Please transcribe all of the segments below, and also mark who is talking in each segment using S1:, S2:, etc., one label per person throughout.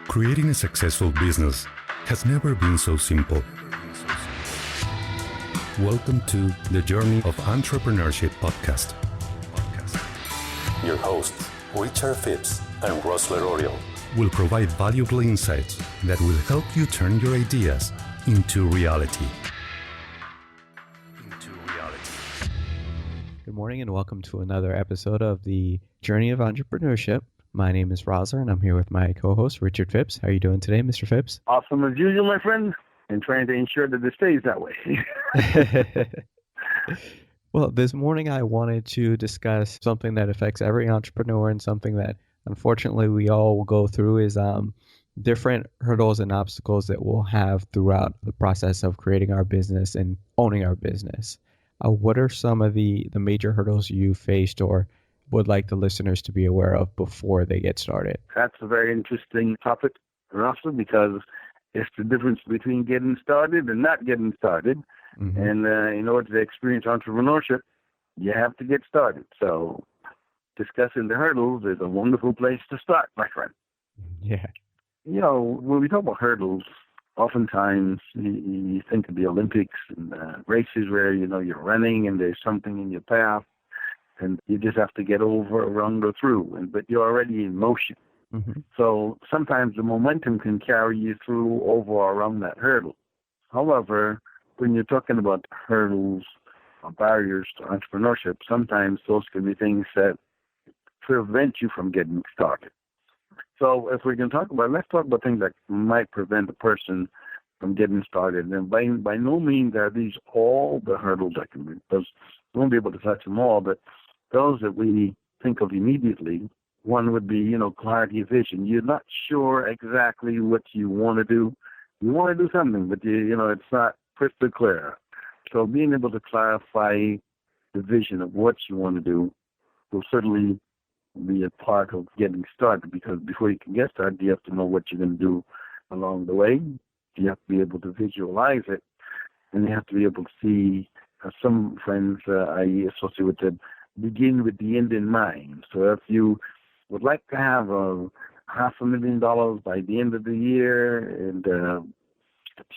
S1: Creating a successful business has never been so simple. Welcome to the Journey of Entrepreneurship podcast. Your hosts, Richard Phipps and Rosler Oriel, will provide valuable insights that will help you turn your ideas into reality.
S2: Good morning and welcome to another episode of the Journey of Entrepreneurship. My name is Rosler and I'm here with my co-host, Richard Phipps. How are you doing today, Mr. Phipps?
S3: Awesome as usual, my friend, and trying to ensure that it stays that way.
S2: Well, this morning I wanted to discuss something that affects every entrepreneur and something that unfortunately we all will go through is different hurdles and obstacles that we'll have throughout the process of creating our business and owning our business. What are some of the major hurdles you faced or would like the listeners to be aware of before they get started?
S3: That's a very interesting topic, Russell, because it's the difference between getting started and not getting started. Mm-hmm. And in order to experience entrepreneurship, you have to get started. So discussing the hurdles is a wonderful place to start, my friend.
S2: Yeah.
S3: You know, when we talk about hurdles, oftentimes you think of the Olympics and races where, you know, you're running and there's something in your path and you just have to get over, around, or through, but you're already in motion. Mm-hmm. So sometimes the momentum can carry you through, over, or around that hurdle. However, when you're talking about hurdles or barriers to entrepreneurship, sometimes those can be things that prevent you from getting started. So if we can talk about, let's talk about things that might prevent a person from getting started. And by no means are these all the hurdles that can be, because we won't be able to touch them all, but those that we think of immediately, one would be, you know, clarity of vision. You're not sure exactly what you want to do. You want to do something, but you know, it's not crystal clear. So being able to clarify the vision of what you want to do will certainly be a part of getting started, because before you can get started, you have to know what you're going to do along the way. You have to be able to visualize it, and you have to be able to see. Some friends I associate with them begin with the end in mind. So if you would like to have $500,000 by the end of the year and a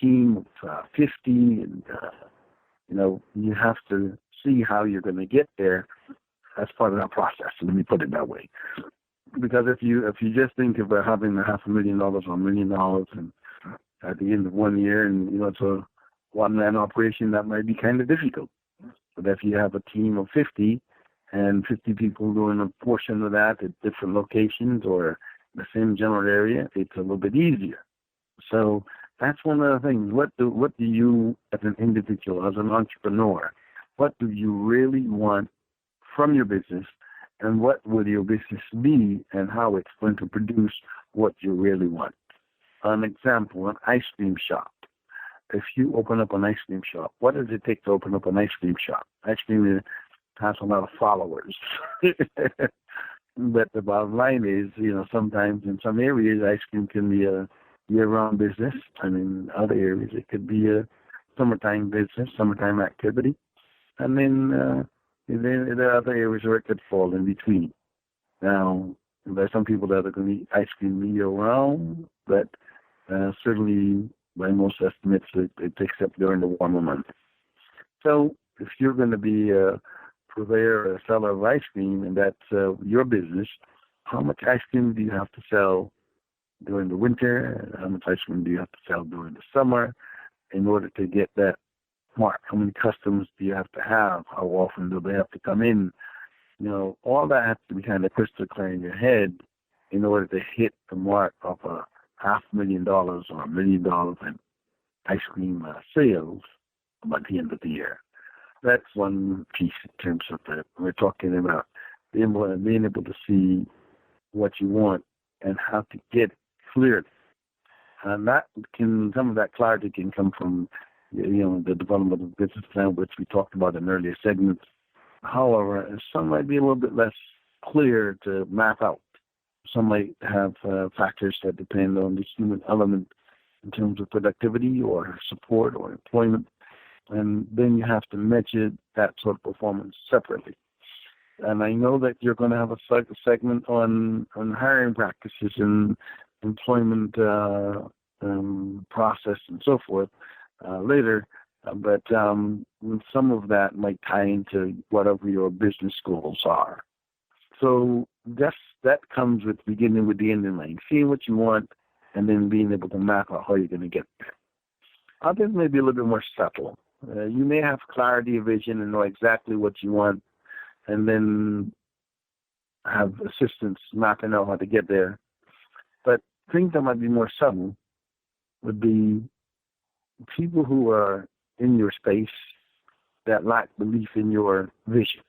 S3: team of 50, and you know, you have to see how you're going to get there. That's part of that process. Let me put it that way. Because if you just think about having $500,000 or $1 million, and at the end of 1 year, and you know, it's a one-man operation, that might be kind of difficult. But if you have a team of 50 and 50 people doing a portion of that at different locations or the same general area, it's a little bit easier. So that's one of the things. What do you, as an individual, as an entrepreneur, what do you really want from your business, and what will your business be, and how it's going to produce what you really want? An example, an ice cream shop. If you open up an ice cream shop, what does it take to open up an ice cream shop? Ice cream has a lot of followers. But the bottom line is, you know, sometimes in some areas, ice cream can be a year-round business. And in other areas, it could be a summertime business, summertime activity. And then there are other areas where it could fall in between. Now, there are some people that are going to eat ice cream year-round, but certainly by most estimates, it takes up during the warmer months. So if you're going to be a purveyor or a seller of ice cream, and that's your business, how much ice cream do you have to sell during the winter? How much ice cream do you have to sell during the summer in order to get that mark? How many customers do you have to have? How often do they have to come in? You know, all that has to be kind of crystal clear in your head in order to hit the mark of $500,000 or $1 million in ice cream sales by the end of the year. That's one piece in terms of that. We're talking about being able to see what you want and how to get it clearly. And some of that clarity can come from, you know, the development of business plan, which we talked about in earlier segments. However, some might be a little bit less clear to map out. Some might have factors that depend on the human element in terms of productivity or support or employment. And then you have to measure that sort of performance separately. And I know that you're going to have a segment on hiring practices and employment process and so forth later. But some of that might tie into whatever your business goals are. So that comes with beginning with the end in mind, seeing what you want, and then being able to map out how you're going to get there. Others may be a little bit more subtle. You may have clarity of vision and know exactly what you want, and then have assistance mapping out how to get there. But things that might be more subtle would be people who are in your space that lack belief in your vision,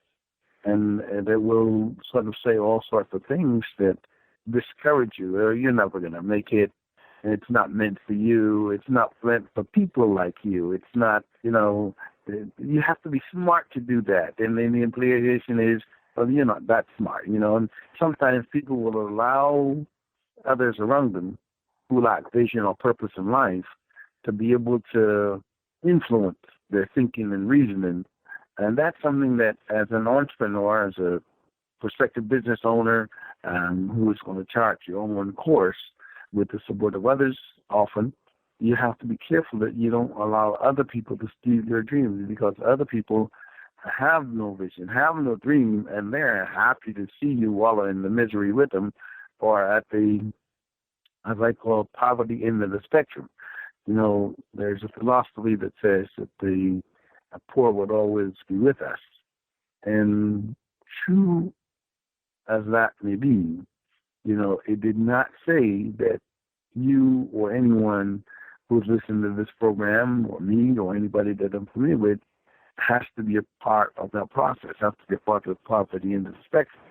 S3: and they will sort of say all sorts of things that discourage you. Or you're never going to make it. It's not meant for you. It's not meant for people like you. It's not, you have to be smart to do that. And then the implication is, well, you're not that smart, And sometimes people will allow others around them who lack vision or purpose in life to be able to influence their thinking and reasoning. And that's something that as an entrepreneur, as a prospective business owner who is going to chart your own course with the support of others, often you have to be careful that you don't allow other people to steal your dreams, because other people have no vision, have no dream, and they're happy to see you wallow in the misery with them, or at the, as I call, poverty end of the spectrum. There's a philosophy that says that the poor would always be with us. And true as that may be, it did not say that you or anyone who's listening to this program, or me, or anybody that I'm familiar with, has to be a part of that process, has to be a part of the poverty end of the spectrum.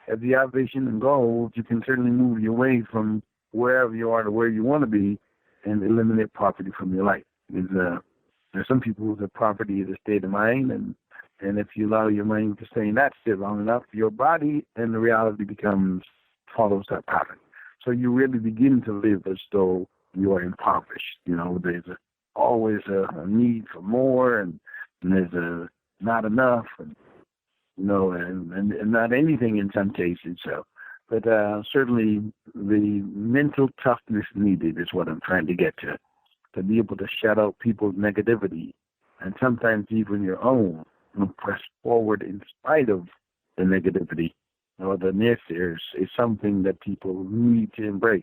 S3: If you have vision and goals, you can certainly move your way from wherever you are to where you want to be and eliminate poverty from your life. There's some people whose poverty is a state of mind, and if you allow your mind to stay in that state long enough, your body and the reality follows that pattern. So you really begin to live as though you are impoverished. There's always a need for more, and there's not enough, and not anything in some cases. So, but certainly the mental toughness needed is what I'm trying to get to be able to shut out people's negativity, and sometimes even your own, and press forward in spite of the negativity or the naysayers, is something that people need to embrace.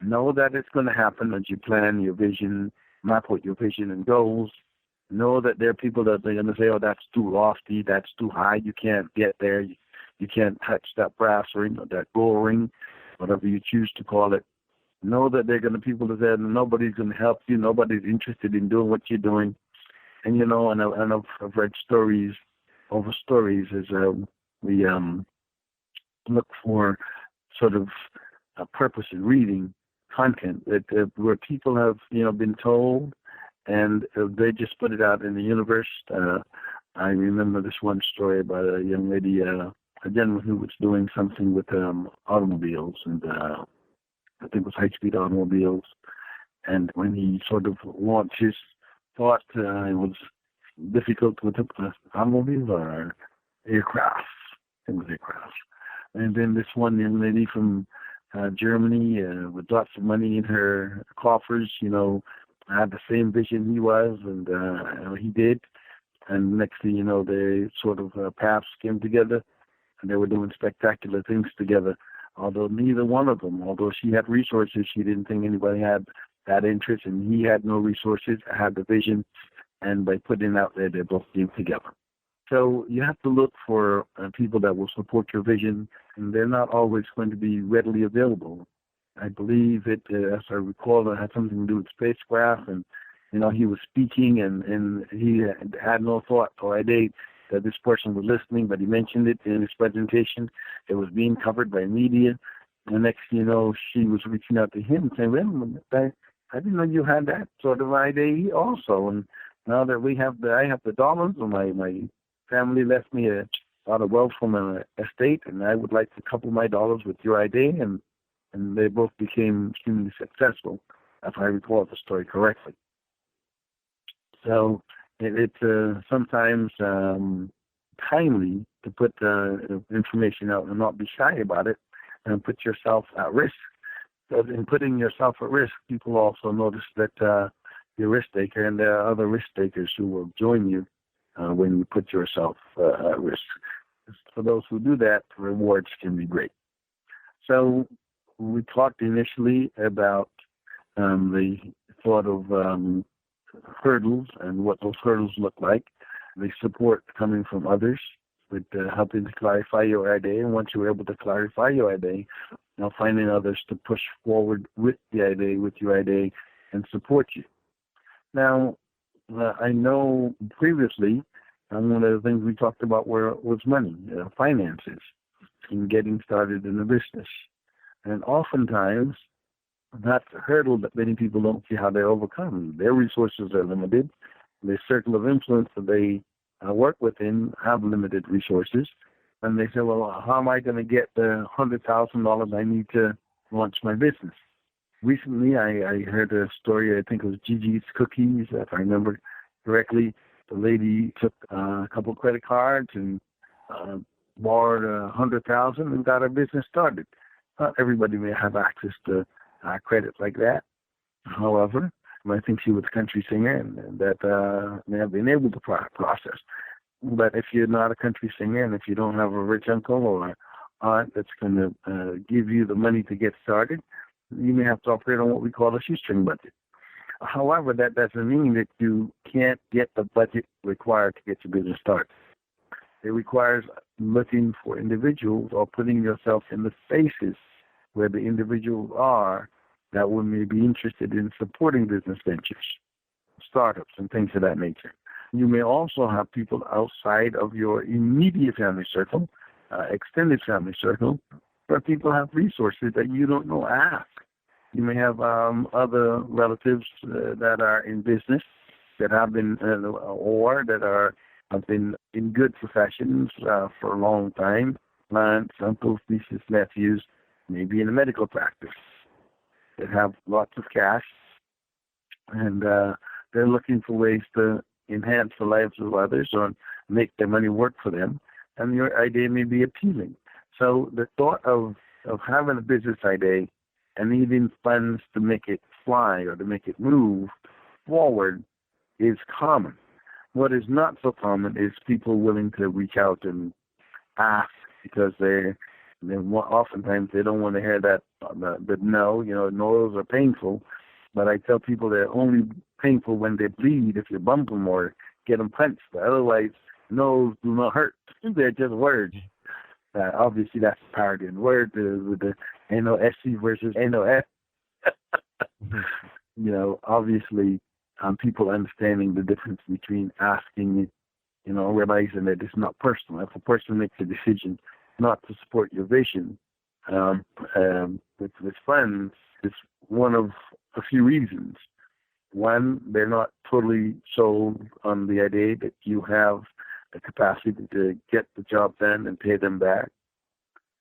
S3: Know that it's going to happen as you plan your vision, map out your vision and goals. Know that there are people that are going to say, oh, that's too lofty, that's too high, you can't get there, you can't touch that brass ring or that gold ring, whatever you choose to call it. Know that there are going to be people that say, nobody's going to help you, nobody's interested in doing what you're doing. And, and I've read stories over stories as we look for sort of a purpose in reading content that where people have, been told, and they just put it out in the universe. I remember this one story about a young lady, a gentleman who was doing something with automobiles, and I think it was high-speed automobiles. And when he sort of launched his thought, it was difficult with automobiles or aircraft. It was aircraft. And then this one young lady from Germany with lots of money in her coffers, had the same vision he was, and he did. And next thing you know, they sort of paths came together, and they were doing spectacular things together. Although neither one of them, although she had resources, she didn't think anybody had that interest, and he had no resources, had the vision, and by putting it out there, they both came together. So you have to look for people that will support your vision, and they're not always going to be readily available. I believe it, as I recall, it had something to do with spacecraft, and he was speaking, and he had no thought or idea that this person was listening, but he mentioned it in his presentation. It was being covered by media. The next thing you know, she was reaching out to him saying, "Wait a minute, I didn't know you had that sort of idea also. And now that I have the dollars, and my family left me a lot of wealth from an estate, and I would like to couple my dollars with your idea," and they both became extremely successful, if I recall the story correctly. So it's sometimes timely to put information out and not be shy about it, and put yourself at risk But in putting yourself at risk, people also notice that you're a risk taker, and there are other risk takers who will join you when you put yourself at risk. For those who do that, the rewards can be great. So we talked initially about the thought of hurdles and what those hurdles look like. The support coming from others with helping to clarify your idea. And once you're able to clarify your idea, finding others to push forward with the idea, with your idea, and support you. Now, I know previously, one of the things we talked about was money, finances, in getting started in a business. And oftentimes, that's a hurdle that many people don't see how they overcome. Their resources are limited. The circle of influence that they work within have limited resources. And they say, well, how am I going to get the $100,000 I need to launch my business? Recently, I heard a story, I think it was Gigi's Cookies, if I remember correctly. The lady took a couple of credit cards and borrowed $100,000 and got her business started. Not everybody may have access to credit like that. However, I think she was a country singer and that may have been able to process. But if you're not a country singer and if you don't have a rich uncle or aunt that's going to give you the money to get started, you may have to operate on what we call a shoestring budget. However, that doesn't mean that you can't get the budget required to get your business started. It requires looking for individuals or putting yourself in the spaces where the individuals are that may be interested in supporting business ventures, startups, and things of that nature. You may also have people outside of your immediate family circle, extended family circle, where people have resources that you don't know ask. You may have other relatives that are in business that have been, or that have been in good professions for a long time. Aunts, uncles, nieces, nephews, maybe in a medical practice that have lots of cash, and they're looking for ways to enhance the lives of others or make their money work for them, and your idea may be appealing. So the thought of having a business idea and needing funds to make it fly or to make it move forward is common. What is not so common is people willing to reach out and ask because oftentimes they don't want to hear that the no. No's are painful, but I tell people they're only painful when they bleed if you bump them or get them punched. But otherwise, no's do not hurt. They're just words. Obviously, that's a parody in word with the NOSC versus NOS. Obviously, people understanding the difference between asking, realizing that it's not personal. If a person makes a decision not to support your vision with friends, it's one of a few reasons. One, they're not totally sold on the idea that you have the capacity to get the job done and pay them back.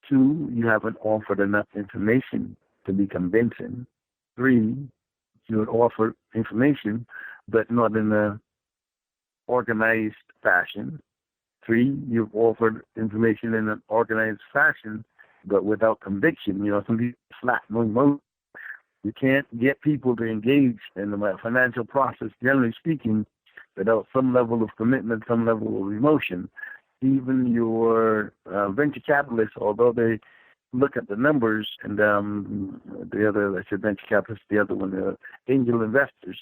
S3: Two, you haven't offered enough information to be convincing. Three, you would offer information, but not in an organized fashion. Three, you've offered information in an organized fashion, but without conviction. Some people flat, no emotion. You can't get people to engage in the financial process, generally speaking, without some level of commitment, some level of emotion. Even your venture capitalists, although they look at the numbers, and the other, I said venture capitalists, the other one, angel investors,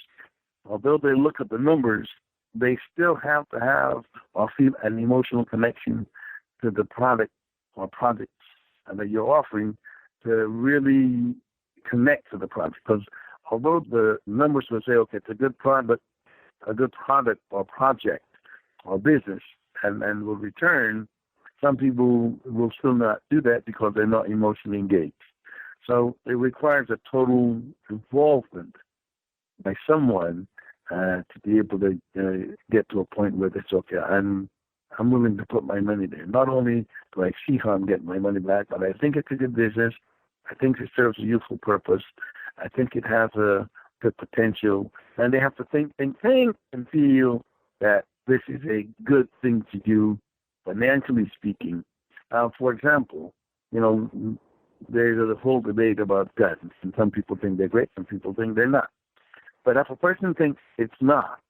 S3: although they look at the numbers, they still have to have or feel an emotional connection to the product or projects that you're offering to really connect to the project. Because although the numbers will say, okay, it's a good product or project or business and will return, some people will still not do that because they're not emotionally engaged. So it requires a total involvement by someone to be able to get to a point where it's okay. I'm willing to put my money there. Not only do I see how I'm getting my money back, but I think it's a good business. I think it serves a useful purpose. I think it has a good potential. And they have to think, and feel that this is a good thing to do, financially speaking. For example, there's a whole debate about guns, and some people think they're great, some people think they're not. But if a person thinks it's not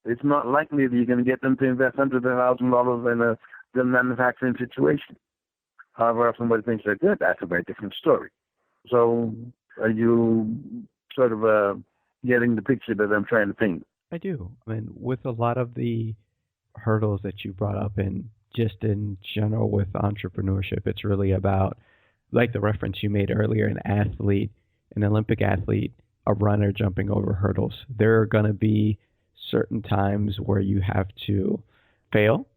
S3: likely that you're going to get them to invest $100,000 in a gun manufacturing situation. However, if somebody thinks they're good, that's a very different story. So are you sort of getting the picture that I'm trying to paint?
S2: I do. I mean, with a lot of the hurdles that you brought up, and just in general with entrepreneurship, it's really about, like the reference you made earlier, an Olympic athlete, a runner jumping over hurdles. There are going to be certain times where you have to fail,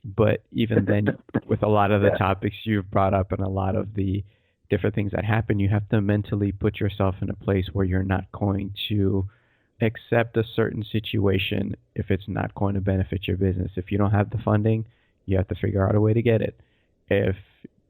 S2: but even then, with a lot of the topics you've brought up and a lot of the different things that happen, you have to mentally put yourself in a place where you're not going to accept a certain situation if it's not going to benefit your business. If you don't have the funding, you have to figure out a way to get it. If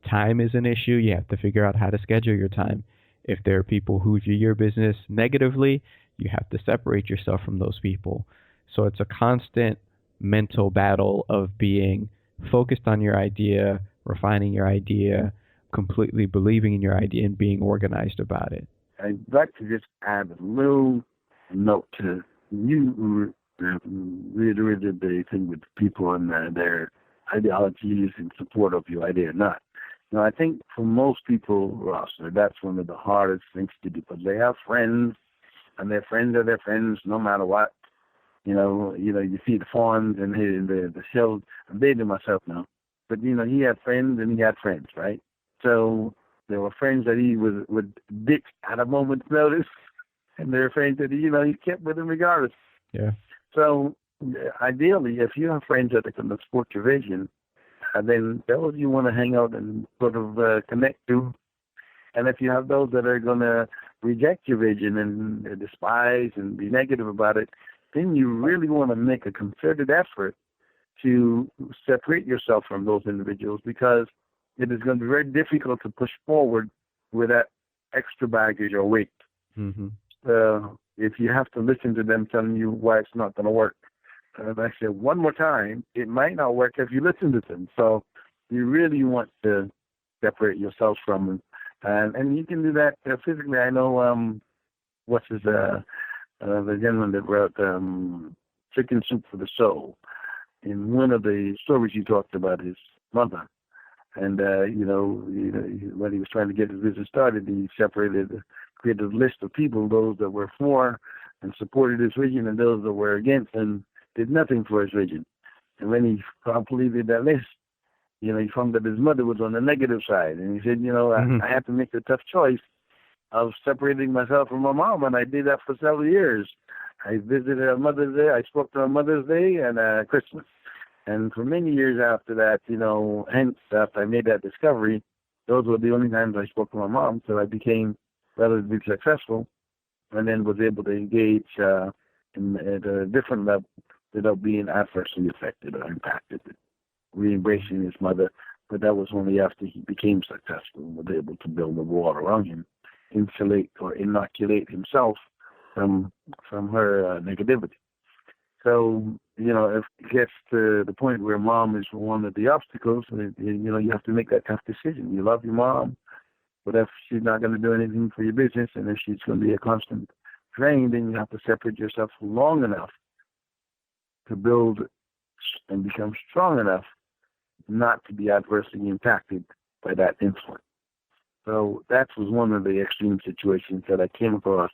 S2: time is an issue, you have to figure out how to schedule your time. If there are people who view your business negatively, you have to separate yourself from those people. So it's a constant mental battle of being focused on your idea, refining your idea, completely believing in your idea, and being organized about it.
S3: I'd like to just add a little note to you reiterated the thing with people and their ideologies in support of your idea or not. Now, I think for most people, Ross, that's one of the hardest things to do, because they have friends, and their friends are their friends no matter what. You see the fawns and the shells. I'm dating myself now. But, he had friends and he had friends, right? So there were friends that he would ditch at a moment's notice, and there were friends that, he kept with him regardless.
S2: Yeah.
S3: So ideally, if you have friends that can support your vision, then those you want to hang out and sort of connect to. And if you have those that are going to reject your vision and despise and be negative about it, then you really want to make a concerted effort to separate yourself from those individuals, because it is going to be very difficult to push forward with that extra baggage or weight.
S2: Mm-hmm.
S3: If you have to listen to them telling you why it's not going to work. And I said one more time, it might not work if you listen to them. So you really want to separate yourself from them. And you can do that physically. I know, the gentleman that wrote Chicken Soup for the Soul. In one of the stories he talked about his mother. And, when he was trying to get his business started, he created a list of people, those that were for and supported his vision, and those that were against and did nothing for his vision. And when he completed that list, he found that his mother was on the negative side. And he said, I had to make a tough choice of separating myself from my mom, and I did that for several years. I visited her Mother's Day, I spoke to her Mother's Day and Christmas. And for many years after that, hence after I made that discovery, those were the only times I spoke to my mom, so I became relatively successful and then was able to engage at a different level without being adversely affected or impacted. Re-embracing his mother, but that was only after he became successful and was able to build a wall around him, insulate or inoculate himself from her negativity. So, if it gets to the point where mom is one of the obstacles, you have to make that tough decision. You love your mom, but if she's not going to do anything for your business, and if she's going to be a constant drain, then you have to separate yourself long enough to build and become strong enough not to be adversely impacted by that influence. So that was one of the extreme situations that I came across.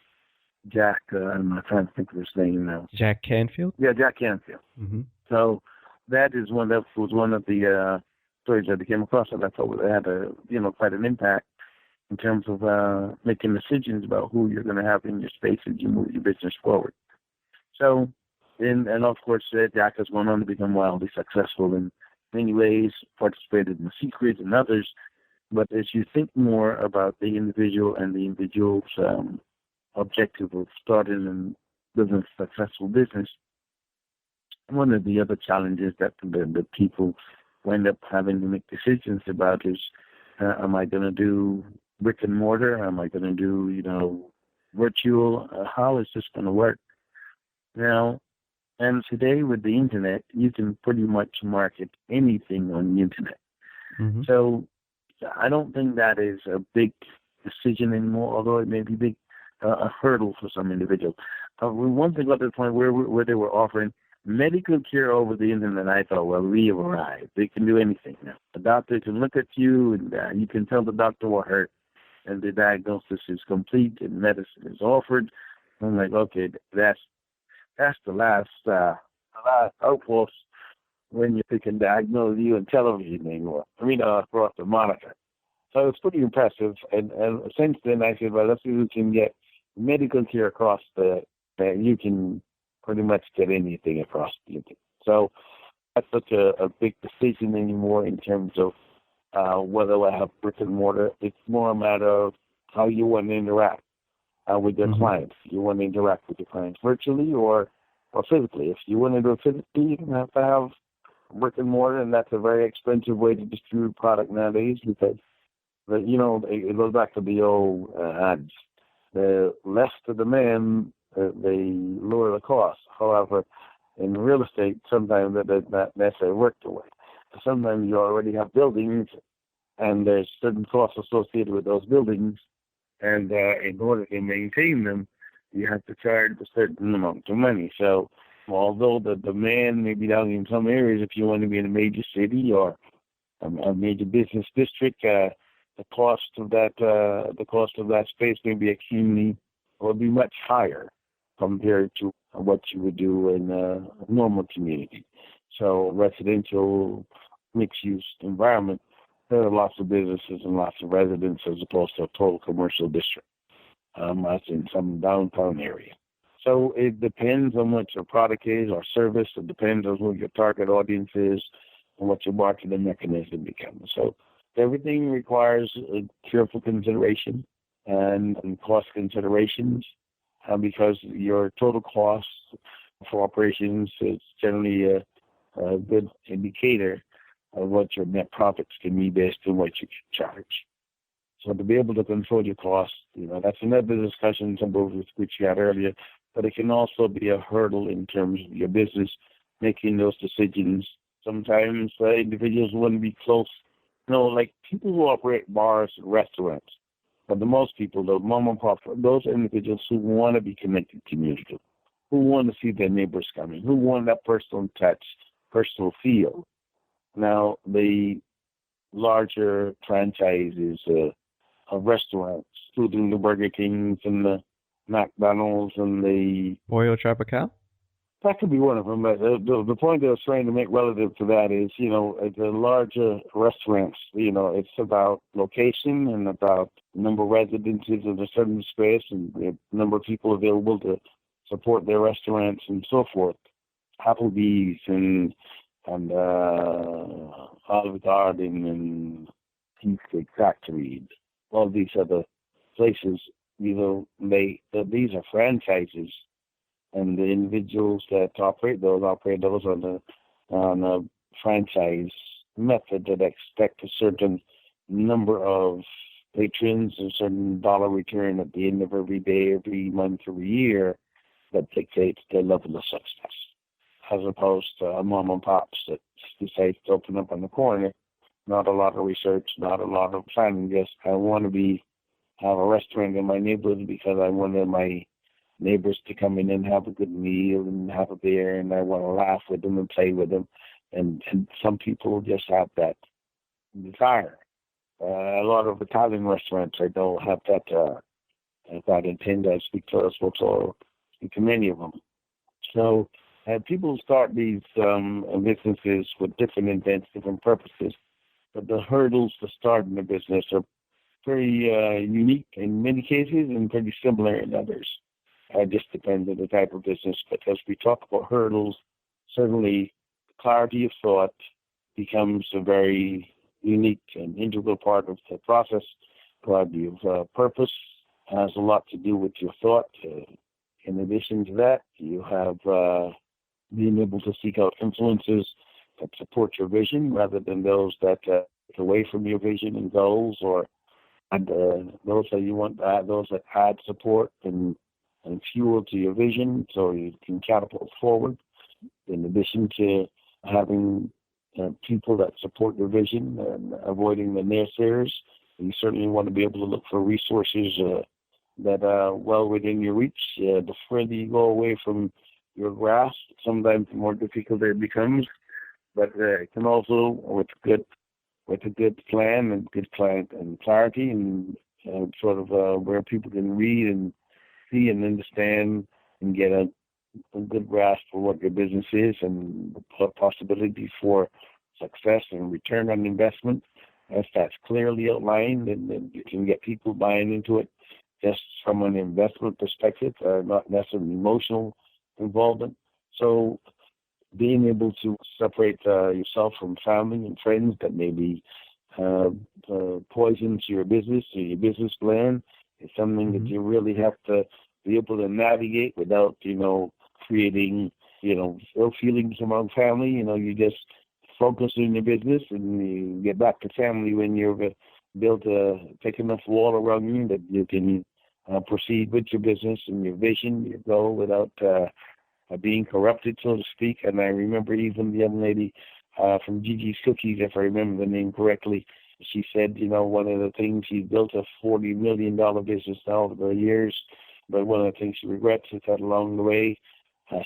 S3: Jack, I'm trying to think of his name now.
S2: Jack Canfield?
S3: Yeah, Jack Canfield.
S2: Mm-hmm.
S3: So that was one of the stories that I came across, and I thought it had quite an impact in terms of making decisions about who you're going to have in your space as you move your business forward. So, and of course, Jack has gone on to become wildly successful in many ways, participated in Secret and others. But as you think more about the individual and the individual's objective of starting and building a successful business, one of the other challenges that the people wind up having to make decisions about is, am I going to do brick and mortar? Am I going to do, virtual? How is this going to work? Now, and today with the internet, you can pretty much market anything on the internet.
S2: Mm-hmm.
S3: So I don't think that is a big decision anymore, although it may be big a hurdle for some individuals. One thing got to the point where they were offering medical care over the internet. I thought, well, we have arrived. They can do anything now. The doctor can look at you, and you can tell the doctor what hurt, and the diagnosis is complete, and medicine is offered. I'm like, okay, that's the last outpost when you can diagnose you on television anymore. Across the monitor. So it's pretty impressive. And since then, I said, well, let's see if we can get medical care across you can pretty much get anything across the internet. So that's such a big decision anymore in terms of whether I have brick and mortar. It's more a matter of how you want to interact with your clients. You want to interact with your clients virtually or physically. If you want to do it physically, you have to have brick and mortar, and that's a very expensive way to distribute product nowadays because, it goes back to the old adage. The less the demand, the lower the cost. However, in real estate, sometimes that does not necessarily work the way. Sometimes you already have buildings, and there's certain costs associated with those buildings, and in order to maintain them, you have to charge a certain amount of money. So, although the demand may be down in some areas, if you want to be in a major city or a major business district, the cost of that space may be much higher compared to what you would do in a normal community. So residential mixed-use environment, there are lots of businesses and lots of residents as opposed to a total commercial district, as in some downtown area. So it depends on what your product is or service. It depends on who your target audience is and what your marketing mechanism becomes. So everything requires careful consideration and cost considerations because your total cost for operations is generally a good indicator of what your net profits can be based on what you can charge. So to be able to control your costs, that's another discussion, some of which you had earlier, but it can also be a hurdle in terms of your business making those decisions. Sometimes individuals want to be close. Like people who operate bars and restaurants, but the most people, the mom and pop, those individuals who want to be connected to community, who want to see their neighbors coming, who want that personal touch, personal feel. Now, the larger franchises of restaurants, including the Burger Kings and the McDonald's and the
S2: Pollo Tropical?
S3: That could be one of them, but the point I was trying to make relative to that is, the larger restaurants, it's about location and about number of residences in a certain space and the number of people available to support their restaurants and so forth. Applebee's and Olive Garden and Cheesecake Factory, all these other places, these are franchises. And the individuals that operate those on a franchise method that expect a certain number of patrons, a certain dollar return at the end of every day, every month, every year that dictates their level of success, as opposed to a mom and pops that decides to open up on the corner. Not a lot of research, not a lot of planning. Just I want to have a restaurant in my neighborhood because I want my neighbors to come in and have a good meal and have a beer, and I want to laugh with them and play with them. And some people just have that desire. A lot of Italian restaurants, I know, have that intent. I speak to many of them. So people start these businesses with different intents, different purposes, but the hurdles to starting a business are very unique in many cases and pretty similar in others. It just depends on the type of business. But as we talk about hurdles, certainly clarity of thought becomes a very unique and integral part of the process. Clarity of purpose has a lot to do with your thought. In addition to that, you have being able to seek out influences that support your vision rather than those that take away from your vision and goals, or those that add support and fuel to your vision so you can catapult forward. In addition to having people that support your vision and avoiding the naysayers. You certainly want to be able to look for resources that are well within your reach. The further you go away from your grasp, sometimes the more difficult it becomes. But it can also, with a good plan and good client and clarity, and sort of where people can read and see and understand and get a good grasp for what your business is and the possibility for success and return on investment. If that's clearly outlined, and you can get people buying into it just from an investment perspective, not necessarily emotional involvement. So being able to separate yourself from family and friends that may be poison to your business or your business plan is something that you really have to be able to navigate without, creating, ill feelings among family. You just focus on your business and you get back to family when you've built a thick enough wall around you that you can proceed with your business and your vision, your goal, without being corrupted, so to speak. And I remember even the young lady from Gigi's Cookies, if I remember the name correctly, she said, one of the things, she built a $40 million business now over the years, but one of the things she regrets is that along the way,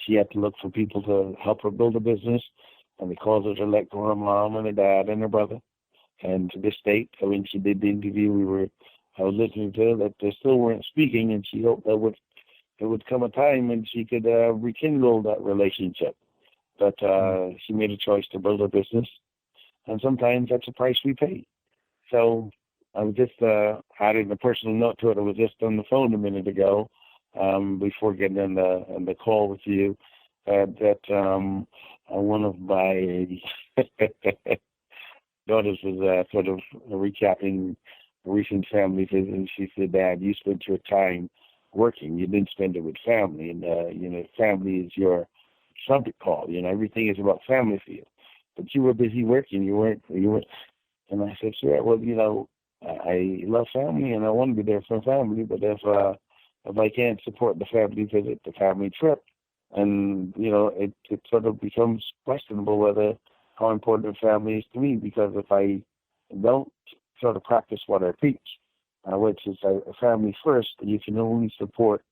S3: she had to look for people to help her build a business, and they caused her to let go of her mom and her dad and her brother. And to this date, when she did the interview, I was listening to her, that they still weren't speaking, and she hoped that there would come a time when she could rekindle that relationship. But she made a choice to build a business, and sometimes that's the price we pay. So I was just adding a personal note to it. I was just on the phone a minute ago before getting on the call with you, that one of my daughters was sort of recapping a recent family visit, and she said, "Dad, you spent your time working. You didn't spend it with family, and family is your trumpet call. Everything is about family for you. But you were busy working. You weren't." And I said, "Sure. Well, I love family, and I want to be there for family. But if I can't support the family visit, the family trip, and it sort of becomes questionable whether how important family is to me, because if I don't sort of practice what I preach, which is family first, you can only support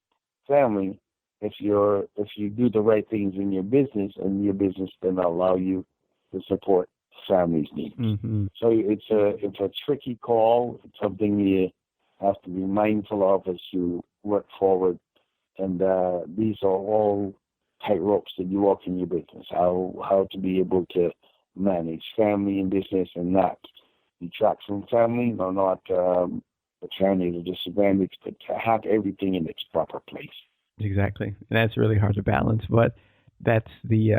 S3: family if you do the right things in your business, and your business then allow you to support family's needs." Mm-hmm. So it's a tricky call. It's something you have to be mindful of as you work forward. And these are all tightropes that you walk in your business. How to be able to manage family and business and not detract from family, or not family to disadvantage, but to have everything in its proper place.
S2: Exactly. And that's really hard to balance, but that's the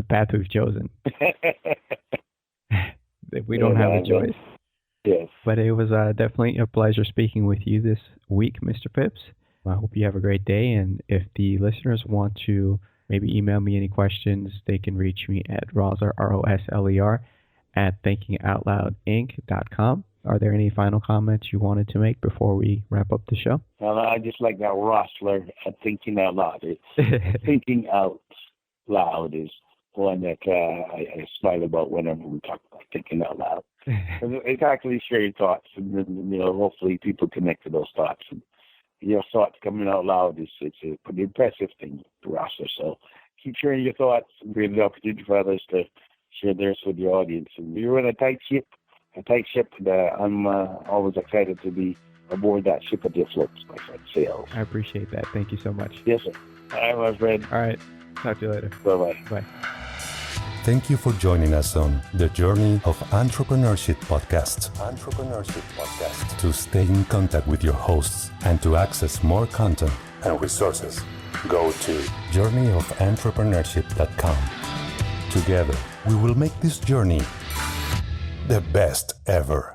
S2: path we've chosen. We don't have a choice.
S3: Yes.
S2: But it was definitely a pleasure speaking with you this week, Mr. Phipps. I hope you have a great day. And if the listeners want to maybe email me any questions, they can reach me at Rosler, ROSLER, at thinkingoutloudinc.com. Are there any final comments you wanted to make before we wrap up the show?
S3: Well, I just like that Rosler at Thinking Out Loud. Thinking Out Loud is one that I smile about whenever we talk about thinking out loud. It's actually sharing thoughts, and hopefully people connect to those thoughts. And your thoughts coming out loud it's a pretty impressive thing to Rosler. So keep sharing your thoughts and create the opportunity for others to share theirs with your audience. And you're in a tight ship, and I'm always excited to be aboard that ship at the floats, my friend. Sails.
S2: I appreciate that. Thank you so much.
S3: Yes, sir. All right, my friend.
S2: All right. Talk to you later.
S3: Bye-bye.
S2: Bye.
S1: Thank you for joining us on the Journey of Entrepreneurship podcast. To stay in contact with your hosts and to access more content and resources, go to journeyofentrepreneurship.com. Together, we will make this journey the best ever.